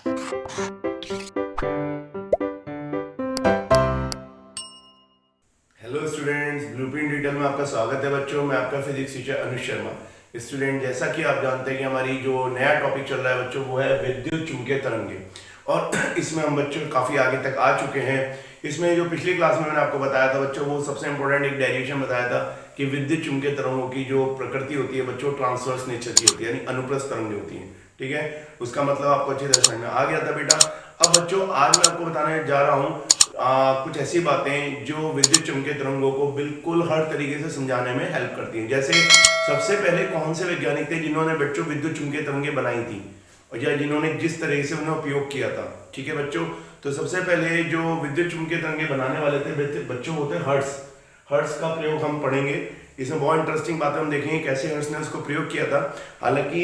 Hello students, blueprint detail में आपका स्वागत है बच्चों। मैं आपका physics teacher Anuj Sharma. Student, जैसा कि आप जानते हैं कि हमारी जो नया टॉपिक चल रहा है बच्चों, वो है विद्युत चुंबकीय तरंगे। और इसमें हम बच्चों काफ़ी आगे तक आ चुके हैं। इसमें जो पिछली क्लास में मैंने आपको बताया था बच्चों, वो सबसे इंपॉर्टेंट एक डेरिवेशन बताया था कि विद्युत चुंबकीय तरंगों की जो प्रकृति होती है बच्चों, ट्रांसवर्स नेचर की होती है, यानी अनुप्रस्थ तरंगें होती हैं। ठीक है, उसका मतलब आपको अच्छी तरह समझ में आ गया था बेटा। अब बच्चों, आज मैं आपको बताने जा रहा हूँ कुछ ऐसी बातें जो विद्युत चुंबकीय तरंगों को बिल्कुल हर तरीके से समझाने में हेल्प करती हैं। जैसे सबसे पहले कौन से वैज्ञानिक थे जिन्होंने बच्चों विद्युत चुंबकीय तरंगें बनाई थी, और या जिन्होंने जिस तरह से उन्हें उपयोग किया था। ठीक है बच्चों, तो सबसे पहले जो विद्युत चुंबकीय तरंगें बनाने वाले थे बच्चों, होते हर्ट्ज। हर्ट्ज का प्रयोग हम पढ़ेंगे। इसमें बहुत इंटरेस्टिंग बातें हम देखेंगे कैसे हर्ट्ज ने उसको प्रयोग किया था। हालांकि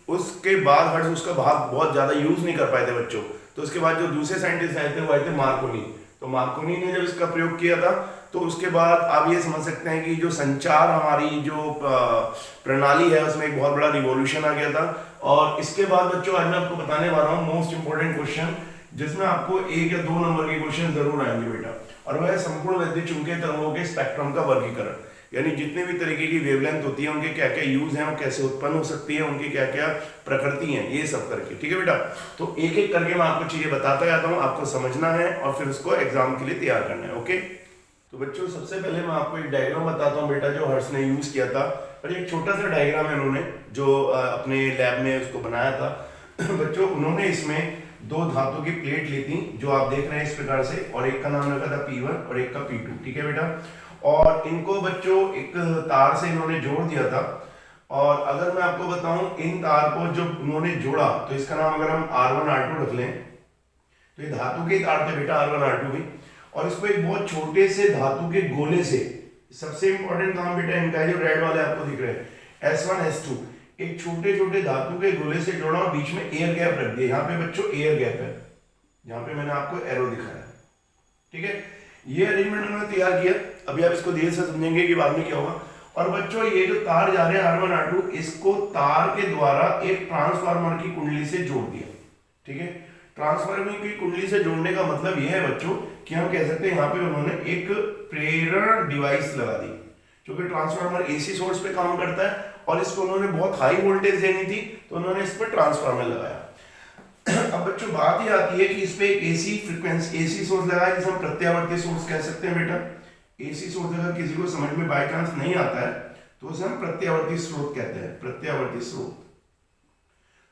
उसके बाद हर्ट्ज उसका बहुत ज़्यादा यूज नहीं कर पाए थे बच्चों। तो उसके बाद जो दूसरे साइंटिस्ट आए थे वो आए थे मार्कोनी। तो मार्कोनी ने जब इसका प्रयोग किया था, तो उसके बाद आप ये समझ सकते हैं कि जो संचार हमारी जो प्रणाली है उसमें एक बहुत बड़ा रिवॉल्यूशन आ गया था। और इसके बाद बच्चों, आज मैं आपको बताने वाला हूँ मोस्ट इंपोर्टेंट क्वेश्चन, जिसमें आपको 1 या 2 नंबर के क्वेश्चन जरूर आएंगे बेटा। और वह है संपूर्ण विद्युत चुंबकीय तरंगों के स्पेक्ट्रम का वर्गीकरण, यानी जितने भी तरीके की वेवलेंथ होती है उनके क्या क्या यूज हैं, कैसे उत्पन्न हो सकती है, उनकी क्या क्या प्रकृति है, ये सब करके। ठीक है बेटा, तो एक एक करके मैं आपको चीजें बताता जाता हूँ, आपको समझना है और फिर उसको एग्जाम के लिए तैयार करना है। ओके, तो बच्चों सबसे पहले मैं आपको एक डायग्राम बताता हूँ बेटा, जो हर्ट्ज ने यूज किया था। और एक छोटा सा डायग्राम है उन्होंने जो अपने लैब में उसको बनाया था। बच्चों, उन्होंने इसमें 2 धातु की प्लेट ली थी, जो आप देख रहे हैं इस प्रकार से, और एक का नाम रखा था P1 और एक का P2। ठीक है बेटा, और इनको बच्चों एक तार से इन्होंने जोड़ दिया था। और अगर मैं आपको बताऊं, इन तार को जब उन्होंने जोड़ा तो इसका नाम अगर हम R1 R2 रख लें, तो ये धातु के तार थे बेटा, R1 R2 भी। और इसको एक बहुत छोटे से धातु के गोले से, सबसे इंपॉर्टेंट काम बेटा इनका है, जो रेड वाले आपको दिख रहे हैं S1 S2, एक छोटे छोटे धातु के गोले से जोड़ा और बीच में एयर गैप रख दिया। यहाँ पे बच्चों एयर गैप है, यहाँ पे मैंने आपको एरो दिखाया। ठीक है, ये अरेंजमेंट उन्होंने तैयार किया। अभी आप इसको धीरे से समझेंगे कि बाद में क्या होगा। और बच्चों, ये जो तार जा रहे हैं R1 R2, इसको तार के द्वारा एक ट्रांसफार्मर की कुंडली से जोड़ दिया। ठीक है, ट्रांसफार्मर की कुंडली से जोड़ने का मतलब यह है बच्चों कि हम कह सकते हैं यहाँ पे उन्होंने एक प्रेरण डिवाइस लगा दी, जो कि ट्रांसफार्मर एसी सोर्स पे काम करता है, और इसको उन्होंने बहुत हाई वोल्टेज देनी थी, तो उन्होंने इस पर ट्रांसफार्मर लगाया। अब बच्चों, बात ये आती है कि इस पे एक एसी फ्रीक्वेंसी, एसी सोर्स लगा है, जिसे हम प्रत्यावर्ती सोर्स कह सकते हैं बेटा। एसी सोर्स अगर किसी को समझ में बाय चांस नहीं आता है तो उसे हम प्रत्यावर्ती स्रोत कहते हैं, प्रत्यावर्ती स्रोत।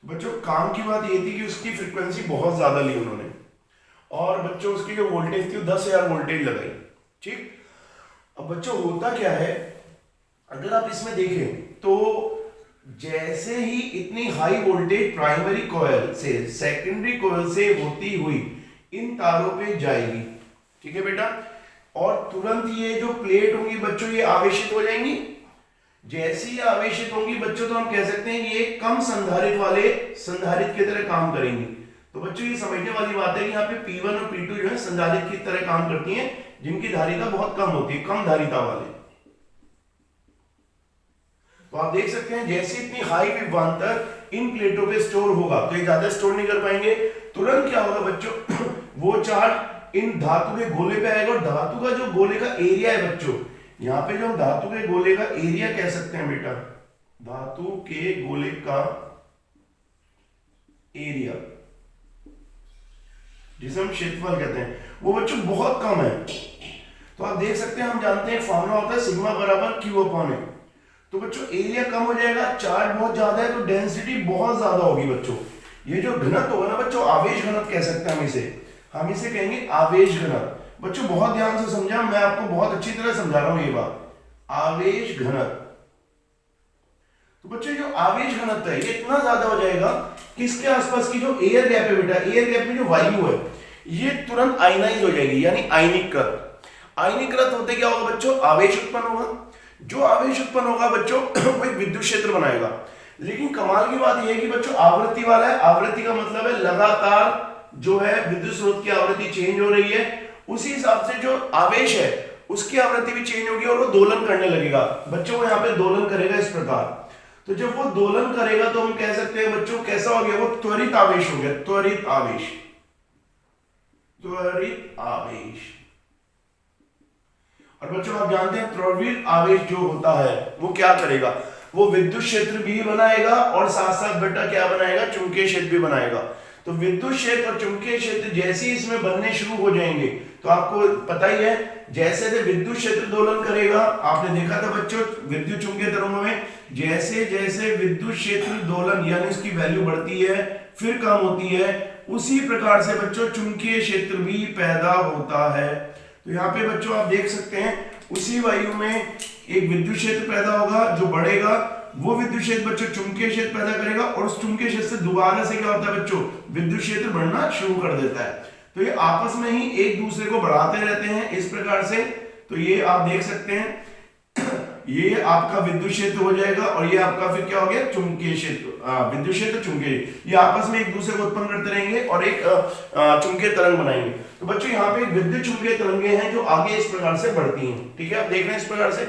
बच्चों, काम की बात ये थी कि उसकी फ्रीक्वेंसी बहुत ज्यादा ली उन्होंने, और बच्चों उसकी जो वोल्टेज थी वो 10,000 वोल्टेज लगाई। ठीक, अब बच्चों होता क्या है, अगर आप इसमें देखें तो जैसे ही इतनी हाई वोल्टेज प्राइमरी कॉइल से सेकेंडरी कॉइल से होती हुई इन तारों पे जाएगी। ठीक है बेटा, और तुरंत ये जो प्लेट होंगी बच्चों, ये आवेशित हो जाएंगी। जैसे ही आवेशित होंगी बच्चों, तो हम कह सकते हैं ये कम संधारित्र वाले संधारित्र की तरह काम करेंगी। तो बच्चों, ये समझने वाली बात है कि यहाँ पे P1 और P2 जो है संधारित्र की तरह काम करती हैं, जिनकी धारिता बहुत कम होती है, कम धारिता वाले। तो आप देख सकते हैं जैसे इतनी हाई विभवांतर इन प्लेटों पे स्टोर होगा, तो ये ज्यादा स्टोर नहीं कर पाएंगे। तुरंत क्या होगा बच्चों, वो चार्ज इन धातु के गोले पे आएगा, और धातु का जो गोले का एरिया है बच्चों, यहाँ पे जो हम धातु के गोले का एरिया कह सकते हैं बेटा, धातु के गोले का एरिया, जिसे हम क्षेत्रफल कहते हैं, वो बच्चों बहुत कम है। तो आप देख सकते हैं, हम जानते हैं फॉर्मूला होता है सिग्मा बराबर Q अपॉन A। तो बच्चों, एरिया कम हो जाएगा, चार्ज बहुत ज्यादा है, तो डेंसिटी बहुत ज्यादा होगी बच्चों। ये जो घनत्व होगा ना बच्चों, आवेश घनत्व कह सकते हैं हम इसे कहेंगे आवेश घनत्व। बच्चों बहुत ध्यान से समझा, मैं आपको बहुत अच्छी तरह समझा रहा हूं ये बात, आवेश घनत्व। तो बच्चों, जो आवेश घनत्व है ये इतना ज्यादा हो जाएगा कि इसके आसपास की जो एयर गैप है बेटा, एयर गैप में जो वायु है ये तुरंत आयनाइज हो जाएगी, यानी आयनीकृत। आयनीकृत होते क्या होगा बच्चों, आवेश उत्पन्न होगा। जो आवेश उत्पन्न होगा बच्चों, वो एक विद्युत क्षेत्र बनाएगा। लेकिन कमाल की बात यह है कि बच्चों आवृत्ति वाला है। आवृत्ति का मतलब है लगातार जो है विद्युत स्रोत की आवृत्ति चेंज हो रही है, उसी हिसाब से जो आवेश है उसकी आवृत्ति भी चेंज होगी और वो दोलन करने लगेगा। बच्चों, वो यहाँ पे दोलन करेगा इस प्रकार। तो जब वो दोलन करेगा तो हम कह सकते हैं बच्चों कैसा हो गया, वो त्वरित आवेश हो गया, त्वरित आवेश, त्वरित आवेश। और बच्चों आप जानते हैं त्वरित आवेश जो होता है वो क्या करेगा, वो विद्युत क्षेत्र भी बनाएगा और साथ साथ बेटा क्या बनाएगा, चुंबकीय क्षेत्र भी बनाएगा। तो विद्युत क्षेत्र और चुंबकीय क्षेत्र जैसे ही इसमें बनने शुरू हो जाएंगे तो आपको पता ही है जैसे जैसे विद्युत क्षेत्र दोलन करेगा, आपने देखा था बच्चों विद्युत चुंबकीय तरंगों में जैसे जैसे विद्युत क्षेत्र दोलन यानी उसकी वैल्यू बढ़ती है फिर कम होती है, उसी प्रकार से बच्चों चुंबकीय क्षेत्र भी पैदा होता है। तो यहाँ पे बच्चों आप देख सकते हैं उसी वायु में एक विद्युत क्षेत्र पैदा होगा जो बढ़ेगा, वो विद्युत क्षेत्र बच्चों चुंबकीय क्षेत्र पैदा करेगा और उस चुंबकीय क्षेत्र से दोबारा से क्या होता है बच्चों, विद्युत क्षेत्र बढ़ना शुरू कर देता है। तो ये आपस में ही एक दूसरे को बढ़ाते रहते हैं इस प्रकार से। तो ये आप देख सकते हैं ये आपका विद्युत क्षेत्र हो जाएगा और ये आपका फिर क्या हो गया, चुंबकीय क्षेत्र, विद्युत क्षेत्र चुंबकीय, ये आपस में एक दूसरे को उत्पन्न करते रहेंगे और एक चुंबकीय तरंग बनाएंगे। तो बच्चों यहाँ पे विद्युत चुंबकीय तरंगे हैं जो आगे इस प्रकार से बढ़ती हैं, ठीक है, आप देख रहे हैं इस प्रकार से।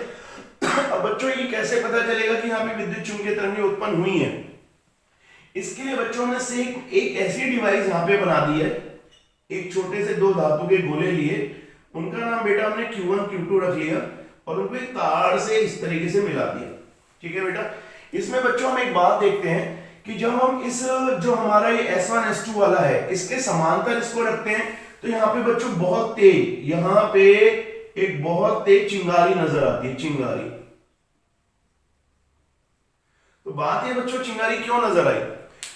अब बच्चों ये कैसे पता चलेगा कि यहाँ पे विद्युत चुंबकीय तरंगे उत्पन्न हुई है, इसके लिए बच्चों ने से एक ऐसी डिवाइस यहाँ पे बना दी है, एक छोटे से दो धातु के गोले लिए, उनका नाम बेटा हमने Q1 Q2 रख लिया और उनको एक तार से इस तरीके से मिला दिया, ठीक है बेटा। इसमें बच्चों हम एक बात देखते हैं कि जब हम इस जो हमारा ये S1 S2 वाला है इसके समांतर इसको रखते हैं तो यहाँ पे बच्चों बहुत तेज, यहाँ पे एक बहुत तेज चिंगारी नजर आती है, चिंगारी। तो बात है बच्चों चिंगारी क्यों नजर आई,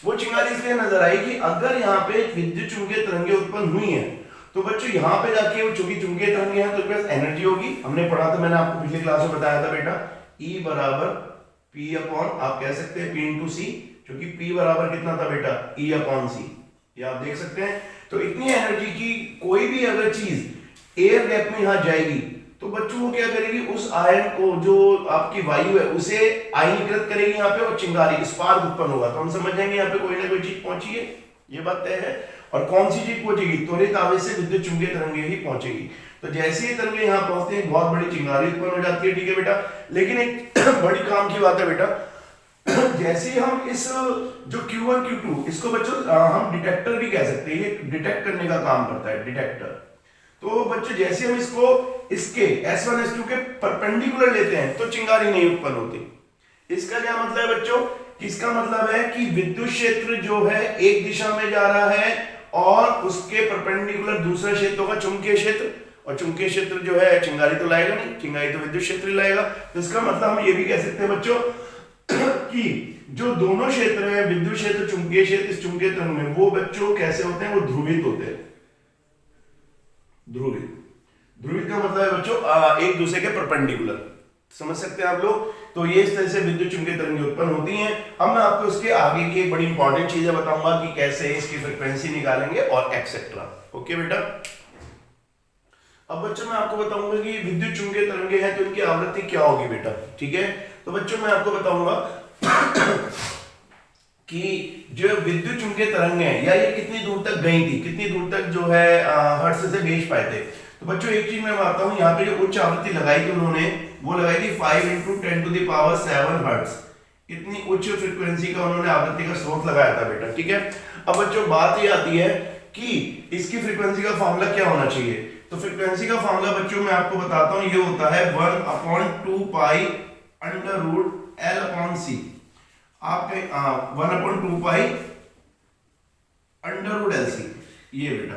वो चिंगारी इसलिए नजर आई कि अगर यहाँ पे विद्युत चुंबकीय तरंगे उत्पन्न हुई हैं तो बच्चों यहाँ पे जाके वो चूंकि चुंबकीय तरंगे हैं तो उसके पास एनर्जी होगी, हमने पढ़ा था, मैंने आपको पिछले क्लास में बताया था बेटा, E बराबर P अपॉन आप कह सकते हैं P इंटू सी, क्योंकि P बराबर कितना था बेटा, E अपॉन सी, ये आप देख सकते हैं। तो इतनी एनर्जी की कोई भी अगर चीज एयर गैप में यहाँ जाएगी तो बच्चों वो क्या करेगी, उस आयन को जो आपकी वायु है उसे आयनीकृत करेगी यहाँ पे और चिंगारी स्पार्क उत्पन्न होगा। तो हम समझ जाएंगे यहाँ पे कोई ना कोई चीज पहुंची है, ये बात तय है। और कौन सी चीज पहुंचेगी, त्वरित आवेश से विद्युत चुंबकीय तरंगे ही पहुंचेगी। तो जैसे ही तरंगे यहाँ पहुंचते हैं बहुत बड़ी चिंगारी उत्पन्न हो जाती है, ठीक है बेटा। लेकिन एक बड़ी काम की बात है बेटा, जैसे ही हम इस जो Q1 Q2 इसको बच्चों हम डिटेक्टर भी कह सकते हैं, ये डिटेक्ट करने का काम करता है, डिटेक्टर। तो बच्चों जैसे हम इसको इसके S1 S2 के परपेंडिकुलर लेते हैं तो चिंगारी नहीं उत्पन्न होती। इसका क्या मतलब है बच्चों, इसका मतलब है कि विद्युत क्षेत्र जो है एक दिशा में जा रहा है और उसके परपेंडिकुलर दूसरा क्षेत्र होगा चुंबकीय क्षेत्र, और चुंबकीय क्षेत्र जो है चिंगारी तो लाएगा नहीं, चिंगारी तो विद्युत क्षेत्र ही लाएगा। तो इसका मतलब हम ये भी कह सकते हैं बच्चों कि जो दोनों क्षेत्र है विद्युत क्षेत्र चुंबकीय क्षेत्र इस चुंबकीय तरंग में वो बच्चों कैसे होते हैं, वो ध्रुवित होते हैं। ध्रुवित, ध्रुवित का मतलब है बच्चों एक दूसरे के परपेंडिकुलर, समझ सकते हैं आप लोग। तो ये इस तरह से विद्युत चुंबकीय तरंगें उत्पन्न होती हैं। अब मैं आपको इसके आगे की एक बड़ी इंपॉर्टेंट चीजें बताऊंगा कि कैसे इसकी फ्रीक्वेंसी निकालेंगे और एक्सेट्रा। ओके बेटा, अब बच्चों मैं आपको बताऊंगा कि विद्युत चुंबकीय तरंगें हैं तो इनकी आवृत्ति क्या होगी बेटा, ठीक है। तो बच्चों मैं आपको बताऊंगा कि जो विद्युत चुंबकीय तरंगें हैं या ये कितनी दूर तक गई थी, कितनी दूर तक जो है हर्ट्ज से भेज पाए थे। तो बच्चों एक चीज मैं बताता हूं, यहाँ पे जो उच्च आवृत्ति लगाई थी उन्होंने वो लगाई थी 5 × 10⁻⁷ हर्ट्ज, इतनी उच्च फ्रीक्वेंसी का उन्होंने आवृत्ति का स्रोत लगाया था बेटा, ठीक है। अब बच्चों बात ये आती है कि इसकी फ्रीक्वेंसी का फॉर्मूला क्या होना चाहिए। तो फ्रीक्वेंसी का फॉर्मूला बच्चों मैं आपको बताता हूं, ये होता है 1/2π √L/c। आप 1/2π √L/c, ये बेटा,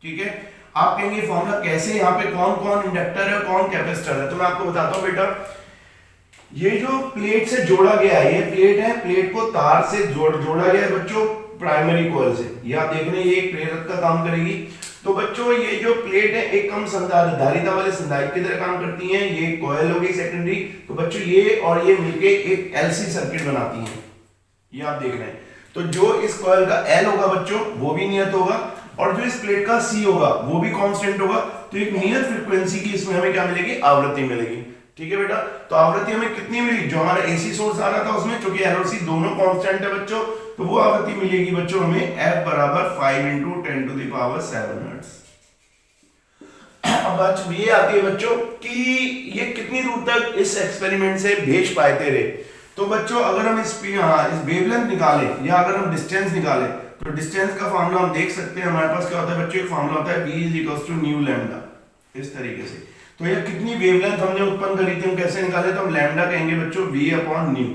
ठीक है। आप कहेंगे फॉर्मूला कैसे, यहाँ पे कौन कौन इंडक्टर है कौन कैपेसिटर है। तो मैं आपको बताता हूं बेटा, ये जो प्लेट से जोड़ा गया है, ये प्लेट है, प्लेट को तार से जोड़ा गया है बच्चों प्राइमरी कॉइल से। ये आप देख रहे हैं ये एक प्रेरक का काम करेगी। तो बच्चों ये जो प्लेट है एक कम धारिता वाले संधारित्र की तरह काम करती है, ये कॉइल हो गई सेकेंडरी। तो बच्चों ये और ये मिलके एक LC सर्किट बनाती है, ये आप देख रहे हैं। तो जो इस कॉइल का L होगा बच्चों वो भी नियत होगा और जो इस प्लेट का C होगा वो भी कांस्टेंट होगा। तो एक नियत फ्रीक्वेंसी की इसमें हमें क्या मिलेगी, आवृत्ति मिलेगी, ठीक है बेटा। तो आवृत्ति हमें कितनी मिली, जो हमारा AC सोर्स आ रहा था उसमें चूंकि L और C दोनों कांस्टेंट है बच्चों, तो वो आवृत्ति मिलेगी बच्चों हमें F बराबर 5 × 10⁻⁷ हर्ट्ज। अब बात ये आती है बच्चों कि ये कितनी दूर तक इस एक्सपेरिमेंट से भेज पाए थे रे। तो बच्चों अगर हम इस वेवलेंथ निकालें या अगर हम डिस्टेंस निकालें तो डिस्टेंस का फॉर्मूला हम देख सकते हैं। हमारे पास क्या होता है बच्चों, एक फॉर्मूला होता है v इज न्यू लैम्डा, इस तरीके से। तो ये कितनी वेवलेंथ हमने उत्पन्न करी थी, हम कैसे निकाले, तो हम लैम्डा कहेंगे बच्चों v अपॉन न्यू।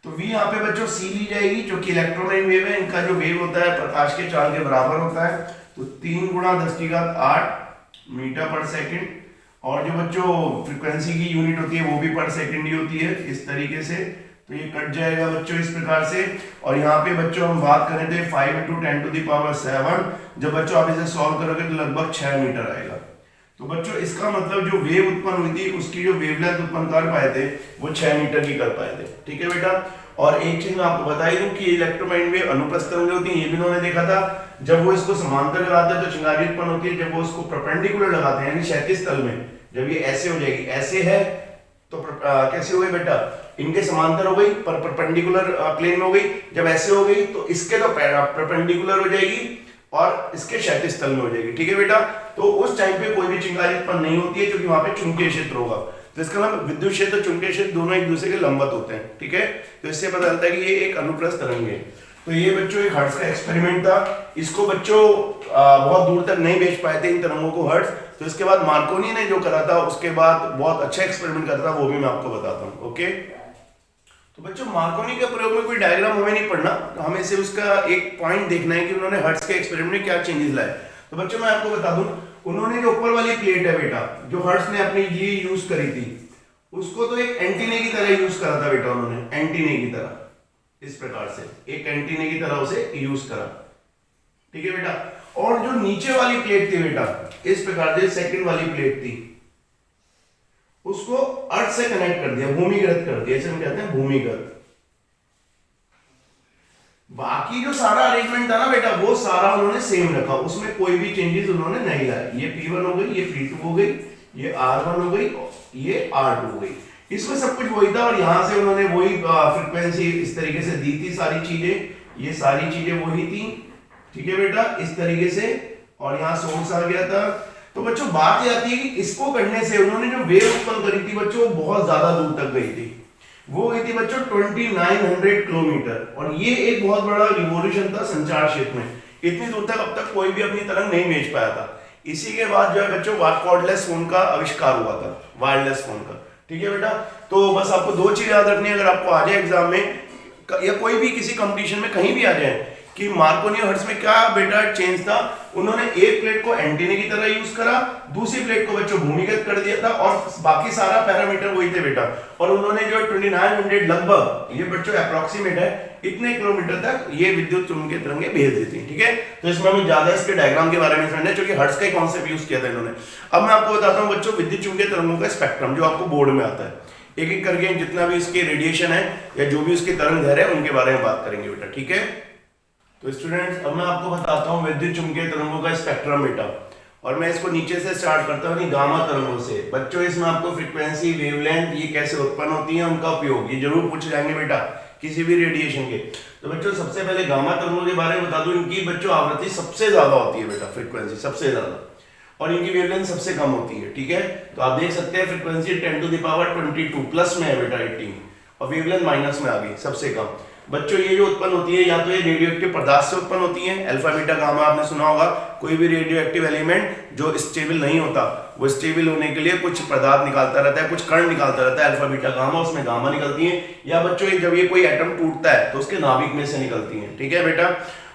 तो v यहाँ पे बच्चों c ली जाएगी जो कि इलेक्ट्रोमैग्नेटिक वेव है, इनका जो वेव होता है प्रकाश के चाल के बराबर होता है। तो 3 गुणा 10⁸ मीटर पर सेकंड, और जो बच्चों फ्रीक्वेंसी की यूनिट होती है वो भी पर सेकंड ही होती है, इस तरीके से। तो ये कट जाएगा बच्चों इस प्रकार से। और यहाँ पे बच्चों हम बात करें थे 5 × 10⁷, जब बच्चों आप इसे सॉल्व करोगे तो लगभग 6 मीटर आएगा। तो बच्चों इसका मतलब जो वेव उत्पन्न हुई थी उसकी जो वेवलेंथ उत्पन्न कर पाए थे वो 6 मीटर की कर पाए थे। ठीक है बेटा। और एक चीज मैं आपको बता ही दूं कि इलेक्ट्रोमैग्नेटिक वेव अनुप्रस्थ तरंगें होती हैं, ये भी उन्होंने देखा था। जब वो इसको समांतर लगाते हैं तो चिंगारी उत्पन्न होती है, जब वो इसको परपेंडिकुलर लगाते हैं यानी क्षैतिज तल में, जब ये ऐसे हो जाएगी, ऐसे है तो कैसे हो गई बेटा, इनके समांतर हो गई पर परपेंडिकुलर प्लेन में हो गई। जब ऐसे हो गई तो इसके तो परपेंडिकुलर हो जाएगी और इसके क्षैतिज तल में हो जाएगी। ठीक है बेटा। तो उस टाइम पे कोई भी चिंगारी उत्पन्न नहीं होती है क्योंकि वहां पे चुंबकीय क्षेत्र होगा। तो इसका मतलब विद्युत क्षेत्र चुंबकीय क्षेत्र दोनों एक दूसरे के लंबवत होते हैं। ठीक है। तो इससे पता चलता है कि ये एक अनुप्रस्थ तरंग है। तो ये बच्चों एक हर्ट्ज का एक्सपेरिमेंट था। इसको बच्चों बहुत दूर तक नहीं भेज पाए थे इन तरंगों को हर्ट्ज। तो इसके बाद मार्कोनी ने जो करा था उसके बाद बहुत अच्छा एक्सपेरिमेंट करा था, वो भी मैं आपको बताता हूँ। ओके। तो बच्चों मार्कोनी के प्रयोग में कोई डायग्राम हमें नहीं पढ़ना, तो हमें सिर्फ उसका एक पॉइंट देखना है कि उन्होंने हर्ट्ज के एक्सपेरिमेंट में क्या चेंजेस लाए। तो बच्चों मैं आपको बता दूं, उन्होंने जो ऊपर वाली प्लेट है बेटा, जो हर्ट्ज ने अपनी ये यूज करी थी, उसको तो एक एंटीने की तरह यूज करा था बेटा उन्होंने, एंटीने की तरह, इस प्रकार से एक एंटीने की तरह उसे यूज करा। ठीक है बेटा। और जो नीचे वाली प्लेट थी बेटा, इस प्रकार से सेकंड वाली प्लेट थी, उसको अर्थ से कनेक्ट कर दिया, भूमिगत कर दिया, इसे हम कहते हैं भूमिगत। बाकी जो सारा अरेंजमेंट था ना बेटा वो सारा उन्होंने सेम रखा, उसमें कोई भी चेंजेस उन्होंने नहीं लाए। ये P1 हो गई, ये P2 हो गई, ये R1 हो गई, ये R2 हो गई, इसमें सब कुछ वही था। और यहां से उन्होंने वही फ्रीक्वेंसी इस तरीके से दी थी, सारी चीजें, ये सारी चीजें वही थी। ठीक है बेटा, इस तरीके से। और यहाँ सोर्स आ गया था। तो बच्चों बात ये आती है कि इसको करने से उन्होंने जो वेव उत्पन्न करी थी बच्चों बहुत ज्यादा दूर तक गई थी, वो गई थी बच्चों 2900 किलोमीटर। और ये एक बहुत बड़ा रिवॉल्यूशन था संचार क्षेत्र में। इतनी दूर तक अब तक कोई भी अपनी तरंग नहीं भेज पाया था। इसी के बाद जो है बच्चों कॉर्डलेस फोन का आविष्कार हुआ था, वायरलेस फोन का। ठीक है बेटा। तो बस आपको दो चीज याद रखनी है, अगर आपको आ जाए एग्जाम में या कोई भी किसी कंपटीशन में कहीं भी आ जाए कि मार्कोनी और हर्ट्ज में क्या बेटा चेंज था। उन्होंने एक प्लेट को एंटीने की तरह यूज करा, दूसरी प्लेट को बच्चों भूमिगत कर दिया था, और बाकी सारा पैरामीटर वही थे बेटा। और उन्होंने जो 2900 लगभग, ये बच्चों अप्रोक्सीमेट है, इतने किलोमीटर तक ये विद्युत चुंबकीय तरंगें भेज देती हैं। ठीक है। तो इसमें हमें ज्यादा इसके डायग्राम के बारे में समझना है क्योंकि हर्ट्ज का कॉन्सेप्ट यूज किया था इन्होंने। अब मैं आपको बताता हूँ बच्चों विद्युत चुंबकीय तरंगों का स्पेक्ट्रम जो आपको बोर्ड में आता है, एक एक करके जितना भी इसके रेडिएशन है या जो भी उसके तरंग दैर्ध्य है उनके बारे में बात करेंगे बेटा। ठीक है। तो स्टूडेंट्स अब मैं आपको बताता हूँ विद्युत चुंबकीय तरंगों का स्पेक्ट्रम बेटा, और मैं इसको नीचे से स्टार्ट करता हूँ गामा तरंगों से। बच्चों इसमें आपको फ्रीक्वेंसी, वेवलेंथ, ये कैसे उत्पन्न होती है, उनका उपयोग, ये जरूर पूछ जाएंगे बेटा किसी भी रेडिएशन के। तो बच्चों सबसे पहले गामा तरंगों के बारे में बता दूं, इनकी बच्चों आवृत्ति सबसे ज्यादा होती है बेटा, फ्रीक्वेंसी सबसे ज्यादा, और इनकी वेवलेंथ सबसे कम होती है। ठीक है। तो आप देख सकते हैं फ्रीक्वेंसी 10⁻22 प्लस में है बेटा 18, और वेवलेंथ माइनस में आ गई सबसे कम। बच्चों ये जो उत्पन्न होती है या तो ये रेडियो एक्टिव पदार्थ से उत्पन्न होती है, अल्फा बीटा गामा आपने सुना होगा। कोई भी रेडियो एक्टिव एलिमेंट जो स्टेबल नहीं होता, वो स्टेबल होने के लिए कुछ पदार्थ निकालता रहता है, कुछ कण निकालता रहता है, अल्फा बीटा गामा, उसमें गामा निकलती है। या बच्चों जब ये कोई एटम टूटता है तो उसके नाभिक में से निकलती है। ठीक है बेटा।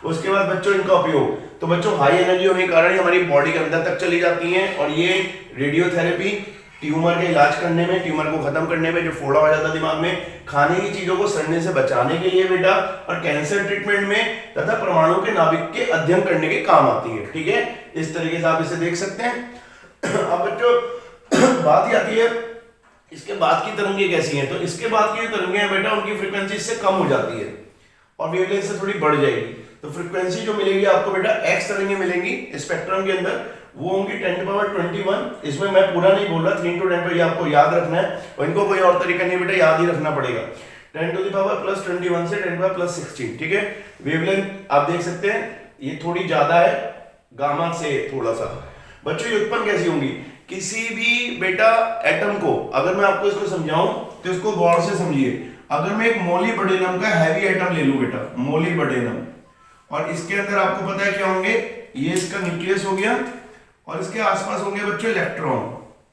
उसके बाद बच्चों इनका उपयोग, तो बच्चों हाई एनर्जी होने के कारण हमारी बॉडी के अंदर तक चली जाती हैं, और ये रेडियोथेरेपी ट्यूमर के इलाज करने में, ट्यूमर को खत्म करने में, जो फोड़ा हो जाता है दिमाग में, खाने की चीजों को सड़ने से बचाने के लिए बेटा, और कैंसर ट्रीटमेंट में तथा परमाणु के नाभिक के अध्ययन करने के काम आती है। ठीक है। इस तरीके से आप इसे देख सकते हैं। अब बच्चों बात ही आती है इसके बाद की तरंगें कैसी हैं। तो इसके बाद की जो तरंगें हैं बेटा उनकी फ्रीक्वेंसी इससे कम हो जाती है और वेवलेंथ से थोड़ी बढ़ जाएगी। तो फ्रीक्वेंसी जो मिलेगी आपको बेटा एक्स तरंगें मिलेंगी स्पेक्ट्रम के अंदर, वो होंगी 10⁻21। इसमें मैं पूरा नहीं बोल रहा, 3 to 10 पर आपको याद रखना है, और इनको कोई और तरीका नहीं बेटा, याद ही रखना पड़ेगा। 10⁻+21 से 10⁻16। ठीक है। वेवलेंथ आप देख सकते हैं ये थोड़ी ज्यादा है गामा से थोड़ा सा। बच्चों ये उत्पन्न कैसी होंगी, किसी भी बेटा एटम को, अगर मैं आपको इसको समझाऊं तो इसको गौर से समझिए। अगर मैं एक मोलिब्डेनम का हैवी एटम ले लूं बेटा, मोलिब्डेनम, और इसके अंदर आपको पता है क्या होंगे, ये इसका न्यूक्लियस हो गया और इसके आसपास होंगे बच्चों इलेक्ट्रॉन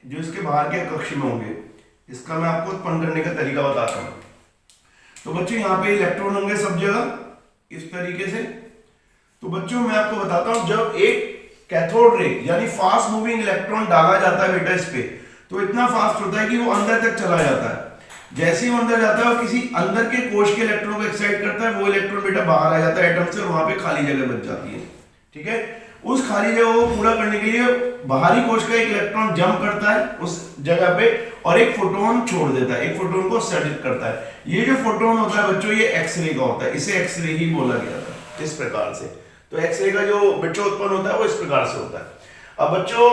जो इसके बाहर के कक्ष में होंगे। इसका मैं आपको उत्पन्न करने का तरीका बताता हूं। तो बच्चों यहाँ पे इलेक्ट्रॉन होंगे सब जगह इस तरीके से। तो बच्चों मैं आपको बताता हूं, जब एक कैथोड रे यानी फास्ट मूविंग इलेक्ट्रॉन डाला जाता है बेटा इस पे, तो इतना फास्ट होता है कि वो अंदर तक चला जाता है। जैसे ही वो अंदर जाता है और किसी अंदर के कोश के इलेक्ट्रॉन को एक्साइट करता है, वो इलेक्ट्रॉन बेटा बाहर आ जाता है एटम से और वहां पे खाली जगह बच जाती है। ठीक है, उस खाली जगह को पूरा करने के लिए बाहरी कोश का एक इलेक्ट्रॉन जंप करता है उस जगह पे और एक फोटोन छोड़ देता है, एक फोटोन को उत्सर्जित करता है। ये जो फोटोन होता है बच्चों, ये एक्सरे का होता है, इसे एक्सरे ही बोला गया था इस प्रकार से। तो एक्सरे का जो बच्चों उत्पन्न होता है वो इस प्रकार से होता है। अब बच्चों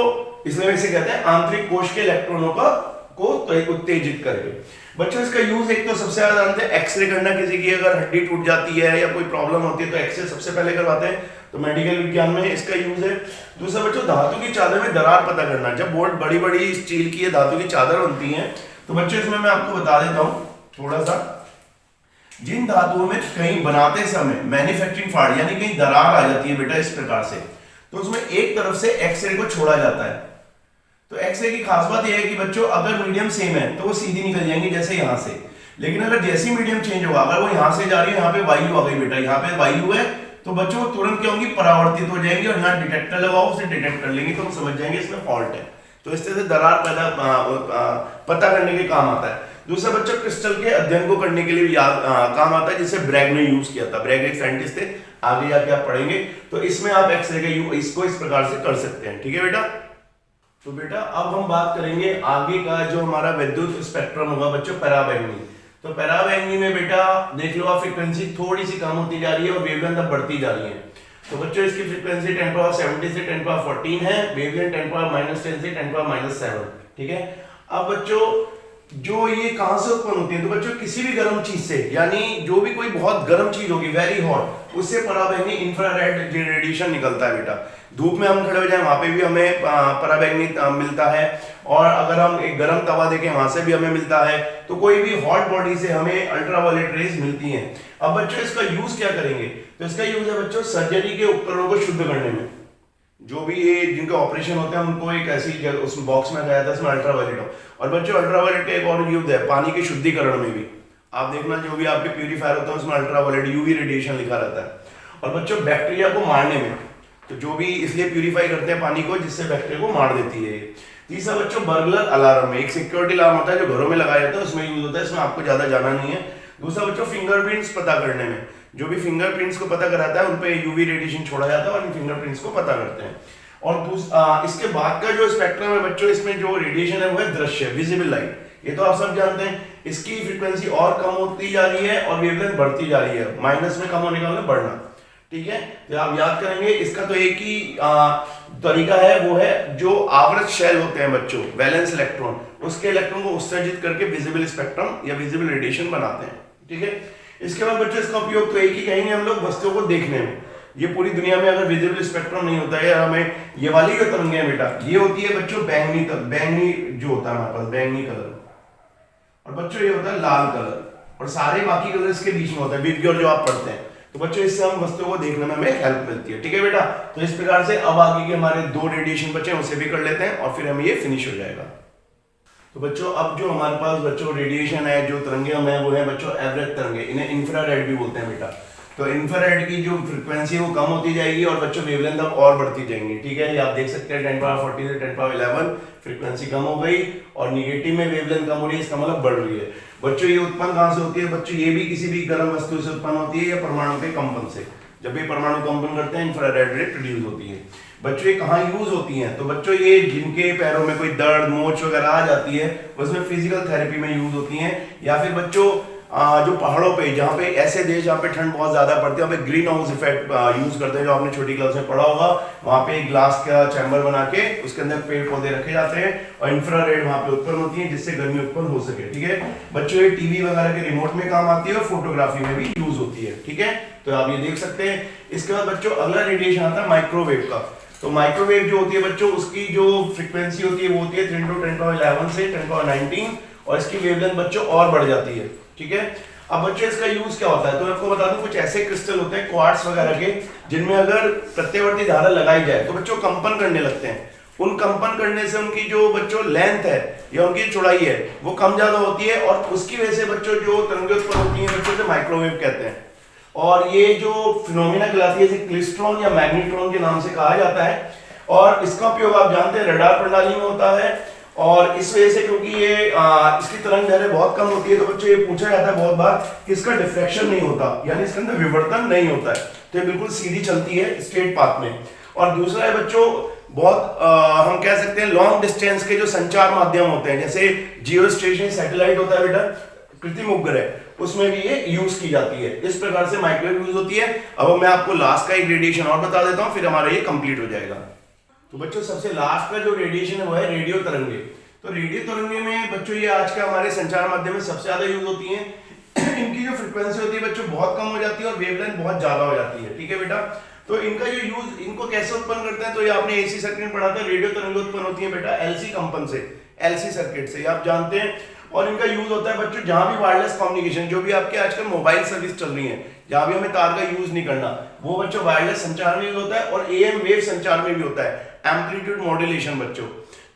इसलिए इसे कहते हैं आंतरिक कोश के इलेक्ट्रॉनों को उत्तेजित करके। बच्चों इसका यूज एक तो सबसे ज्यादा जानते हैं एक्सरे करना, किसी की अगर हड्डी टूट जाती है या कोई प्रॉब्लम होती है तो एक्सरे सबसे पहले करवाते हैं, तो मेडिकल विज्ञान में इसका यूज है। दूसरा बच्चों धातु की चादर में दरार पता करना, जब बहुत बड़ी बड़ी स्टील की धातु की चादर होती है तो बच्चों इसमें मैं आपको बता देता हूं थोड़ा सा, जिन धातुओं में कहीं बनाते समय मैन्युफैक्चरिंग फॉल्ट यानी कहीं दरार आ जाती है बेटा इस प्रकार से, तो उसमें एक तरफ से एक्सरे को छोड़ा जाता है। तो एक्सरे की खास बात यह है कि बच्चों अगर मीडियम सेम है तो वो सीधी निकल जाएंगी जैसे यहां से, लेकिन अगर जैसी मीडियम चेंज होगा, अगर वो यहां से जा रही है, यहाँ पे वायु आ गई बेटा, यहाँ पे वायु है, तो बच्चों तुरंत क्या होंगी, परावर्तित हो जाएंगी और यहाँ डिटेक्टर लगाओ उसे डिटेक्ट कर लेंगे तो हम समझ जाएंगे इसमें फॉल्ट है। तो इस तरह से दरार पता करने के काम आता है। दूसरा बच्चों क्रिस्टल के अध्ययन को करने के लिए भी काम आता है, जिसे ब्रैग ने यूज किया था। ब्रैग एक साइंटिस्ट थे, आगे जाके आप पढ़ेंगे, तो इसमें आप एक्सरे का इसको इस प्रकार से कर सकते हैं। ठीक है बेटा। तो बेटा अब हम बात करेंगे आगे का जो हमारा विद्युत स्पेक्ट्रम होगा बच्चों, पराबैंगनी। तो पराबैंगनी में बेटा देख लो आप, फ्रीक्वेंसी थोड़ी सी कम होती जा रही है और वेवलेंथ अब बढ़ती जा रही है। तो बच्चों इसकी फ्रीक्वेंसी 10⁻70 से 10⁻14 है, वेवलेंथ 10⁻10 से 10⁻7। ठीक है। अब बच्चों जो ये कहां से उत्पन्न होती है, तो बच्चों किसी भी गर्म चीज से, यानी जो भी कोई बहुत गर्म चीज होगी वेरी हॉट, उससे पराबैंगनी इंफ्रारेड रेडिएशन निकलता है बेटा। धूप में हम खड़े हो जाए वहां पे भी हमें पराबैंगनी मिलता है, और अगर हम एक गर्म तवा देखें वहां से भी हमें मिलता है। तो कोई भी हॉट बॉडी से हमें अल्ट्रावायलेट रेज मिलती हैं। अब बच्चों इसका यूज क्या करेंगे, तो इसका यूज है बच्चों सर्जरी के उपकरणों को शुद्ध करने में। जो भी ये जिनके ऑपरेशन होते हैं उनको एक ऐसी जगह उस बॉक्स में गया था इसमें अल्ट्रावायलेट हो। और बच्चों अल्ट्रावायलेट का एक और यूज है पानी के शुद्धिकरण में भी। आप देखना जो भी आपके प्यूरिफायर होता है उसमें अल्ट्रावायलेट यूवी रेडिएशन लिखा रहता है। और बच्चों बैक्टीरिया को मारने में, तो जो भी इसलिए प्यूरिफाई करते हैं पानी को जिससे बैक्टीरिया को मार देती है। तीसरा बच्चों बर्गलर अलार्म में, एक सिक्योरिटी अलार्म होता है जो घरों में लगाया जाता है, उसमें यूज होता है, इसमें आपको ज्यादा जाना नहीं है। दूसरा बच्चों फिंगरप्रिंट्स पता करने में, जो भी फिंगरप्रिंट्स को पता कराता है उन पे यूवी रेडिएशन छोड़ा जाता है और इन फिंगरप्रिंट्स को पता करते हैं। और इसके बाद का जो स्पेक्ट्रम है बच्चों, इसमें जो रेडिएशन है वो है दृश्य विजिबल लाइट। ये तो आप सब जानते हैं, इसकी फ्रीक्वेंसी और कम होती जा रही है और वेवलेंथ बढ़ती जा रही है, माइनस में कम होने का मतलब बढ़ना। ठीक है, तो आप याद करेंगे इसका तो एक ही तरीका है, वो है जो आवृत शेल होते हैं बच्चों, वैलेंस इलेक्ट्रॉन, उसके इलेक्ट्रॉन को उत्सर्जित करके विजिबल स्पेक्ट्रम या विजिबल रेडिएशन बनाते हैं। ठीक है, इसके बाद बच्चों इसका उपयोग तो एक ही कहेंगे हम लोग वस्तुओं को देखने में। ये पूरी दुनिया में अगर विजिबल स्पेक्ट्रम नहीं होता है, हमें ये वाली जो तरंगे हैं बेटा, ये होती है बच्चों बैंगनी जो होता है हमारे पास बैंगनी कलर, और बच्चों ये होता है लाल कलर, और सारे बाकी कलर्स के बीच में होता है विबग्योर जो आप पढ़ते हैं। तो बच्चों इससे हम वस्तुओं को देखने में हमें हेल्प मिलती है। ठीक है बेटा, तो इस प्रकार से अब आगे के हमारे 2 रेडिएशन बचे उसे भी कर लेते हैं और फिर हमें ये फिनिश हो जाएगा। तो बच्चों अब जो हमारे पास बच्चों रेडिएशन है, जो तरंगे हैं वो है बच्चों एवरेज तरंगे, इन्हें इंफ्रारेड भी बोलते हैं बेटा। तो इंफ्रारेड की जो फ्रीक्वेंसी है वो कम होती जाएगी और बच्चों वेवलेंथ अब और बढ़ती जाएंगी। ठीक है, ये आप देख सकते हैं 10⁻40 से 10⁻11 फ्रीक्वेंसी कम हो गई और निगेटिव में वेवलेंथ कम हो रही है, इसका मतलब बढ़ रही है। बच्चों ये उत्पन्न कहां से होती है, बच्चों ये भी किसी भी गर्म वस्तु से उत्पन्न होती है या परमाणु के कंपन से। जब भी परमाणु कंपन करते हैं इंफ्रारेड रे प्रोड्यूस होती है। बच्चों ये कहाँ यूज होती हैं, तो बच्चों ये जिनके पैरों में कोई दर्द मोच वगैरह आ जाती है उसमें फिजिकल थेरेपी में यूज होती हैं, या फिर बच्चों जो पहाड़ों पे, जहाँ पे ऐसे देश जहाँ पे ठंड बहुत ज्यादा पड़ती है वहाँ पे ग्रीन हाउस इफेक्ट यूज करते हैं, जो आपने छोटी क्लास में पढ़ा होगा। वहाँ पे एक ग्लास का चैम्बर बना के उसके अंदर पेड़ पौधे रखे जाते हैं और इंफ्रारेड वहाँ पे उत्पन्न होती है जिससे गर्मी उत्पन्न हो सके। ठीक है बच्चों, ये टीवी वगैरह के रिमोट में काम आती है और फोटोग्राफी में भी यूज होती है। ठीक है, तो आप ये देख सकते हैं। इसके बाद बच्चों अगला रेडिएशन आता है माइक्रोवेव का। तो माइक्रोवेव जो होती है बच्चों, उसकी जो फ्रीक्वेंसी होती है वो होती है 10⁻11 से 10⁻19 और इसकी वेवलेंथ बच्चों और बढ़ जाती है। ठीक है, अब बच्चों इसका यूज क्या होता है, तो मैं आपको बता दूं कुछ ऐसे क्रिस्टल होते हैं क्वार्ट्स वगैरह के, जिनमें अगर प्रत्यवर्ती धारा लगाई जाए तो बच्चों कंपन करने लगते हैं। उन कंपन करने से उनकी जो बच्चों लेंथ है या उनकी चौड़ाई है वो कम ज्यादा होती है, और उसकी वजह से बच्चों जो तरंगें उत्पन्न होती हैं बच्चों से माइक्रोवेव कहते हैं। और ये जो फिनोमिना कहलाती है इसे क्लिस्ट्रॉन या मैग्नेट्रॉन के नाम से कहा जाता है, और इसका उपयोग आप जानते हैं रडार प्रणाली में होता है। और इस वजह से क्योंकि ये इसकी तरंग दैर्घ्य बहुत कम होती है, तो बच्चों ये पूछा जाता है बहुत बार कि इसका डिफ्रैक्शन नहीं होता, यानी इसके अंदर विवर्तन नहीं होता है, तो ये बिल्कुल सीधी चलती है स्ट्रेट पाथ में। और दूसरा है बच्चों बहुत हम कह सकते हैं लॉन्ग डिस्टेंस के जो संचार माध्यम होते हैं, जैसे जियो स्टेशनरी सैटेलाइट होता है बेटा, कृत्रिम उपग्रह, उसमें भी ये यूज की जाती है। इस प्रकार से माइक्रोवेव यूज होती है। अब मैं आपको लास्ट का एक रेडिएशन और बता देता हूँ, फिर हमारा ये कंप्लीट हो जाएगा। तो बच्चों सबसे लास्ट का जो रेडिएशन है वो है रेडियो तरंगे। तो रेडियो तरंगे में बच्चों ये आज के हमारे संचार माध्यम में सबसे ज्यादा यूज होती हैं। इनकी जो फ्रीक्वेंसी होती है बच्चों बहुत कम हो जाती है और वेवलेंथ बहुत ज्यादा हो जाती है, ठीक है बेटा। तो इनका जो यूज, इनको कैसे उत्पन्न करते हैं, तो ये आपने एसी सर्किट में पढ़ा था, रेडियो तरंगे उत्पन्न होती है बेटा एलसी कंपन से, एलसी सर्किट से, आप जानते हैं। और इनका यूज होता है बच्चों जहां भी वायरलेस कम्युनिकेशन, जो भी आपके आजकल मोबाइल सर्विस चल रही है, जहां भी हमें तार का यूज नहीं करना, वो बच्चों वायरलेस संचार में यूज होता है, और एएम वेव संचार में भी होता है, एम्पलीट्यूड मॉड्यूलेशन बच्चों।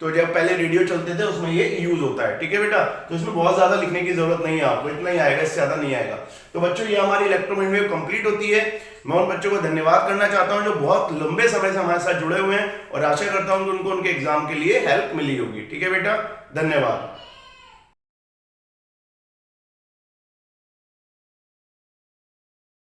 तो जब पहले रेडियो चलते थे उसमें ये यूज होता है, ठीक है बेटा। तो इसमें बहुत ज्यादा लिखने की जरूरत नहीं है आपको, इतना ही आएगा, इससे ज्यादा नहीं आएगा। तो बच्चों ये हमारी इलेक्ट्रोमैग्नेटिक वेव कंप्लीट होती है। मैं उन बच्चों को धन्यवाद करना चाहता हूं जो बहुत लंबे समय से हमारे साथ जुड़े हुए हैं, और आशा करता हूं कि उनको उनके एग्जाम के लिए हेल्प मिली होगी, ठीक है बेटा। धन्यवाद।